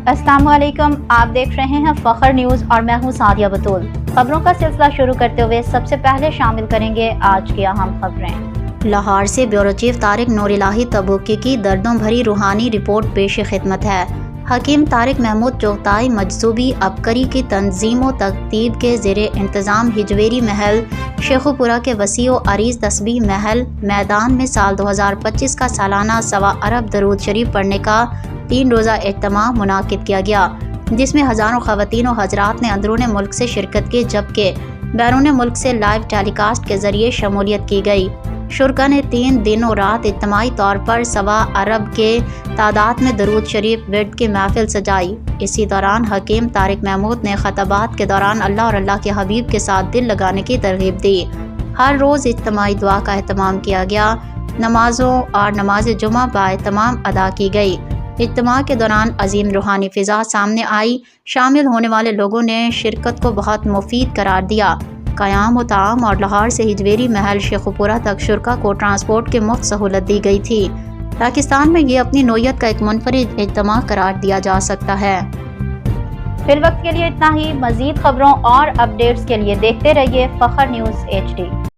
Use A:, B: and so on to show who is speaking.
A: अस्सलाम वालेकुम, आप देख रहे हैं फखर न्यूज़ और मैं हूं सादिया बतूल। खबरों का सिलसिला शुरू करते हुए सबसे पहले शामिल करेंगे आज की अहम खबरें।
B: लाहौर से ब्यूरो चीफ तारिक नूर इलाही तबुकी की दर्दों भरी रूहानी रिपोर्ट पेश खिदमत है। हकीम तारिक महमूद चोगताई मजसूबी अबकरी की तंजीम व तरतीब के ज़ेरे इंतज़ाम हिजवेरी महल शेखुपुरा के वसी व अरीज़ तस्बीह महल मैदान में साल 2025 का सालाना 1.25 अरब दरूद शरीफ पढ़ने का 3 रोज़ा इज्तिमा मुनाकिद किया गया, जिसमें हज़ारों ख़वातीन व हज़रात ने अंदरून मुल्क से शिरकत की, जबकि बैरून मुल्क से लाइव टेलीकास्ट के ज़रिए शमूलियत की गई। शुरका ने 3 दिन और रात इज्तिमाई तौर पर 1.25 अरब के तादाद में दरूद शरीफ विर्द की महफिल सजाई। इसी दौरान हकीम तारिक महमूद ने खतबात के दौरान अल्लाह और अल्लाह के हबीब के साथ दिल लगाने की तरगीब दी। हर रोज़ इज्तिमाई दुआ का एहतमाम किया गया। नमाजों और नमाज जुमा बाएहतमाम अदा की गई। इज्तिमा के दौरान अजीम रूहानी फ़िज़ा सामने आई। शामिल होने वाले लोगों ने शिरकत को बहुत मुफीद करार दिया। क़याम व ताम और लाहौर से हिजवेरी महल शेखुपुरा तक शुरका को ट्रांसपोर्ट की मुफ्त सहूलत दी गई थी। पाकिस्तान में ये अपनी नोयत का एक मुनफरिद इज्तिमा करार दिया जा सकता है।
A: फिल वक्त के लिए इतना ही। मज़ीद खबरों और अपडेट्स के लिए देखते रहिए फखर न्यूज़ HD।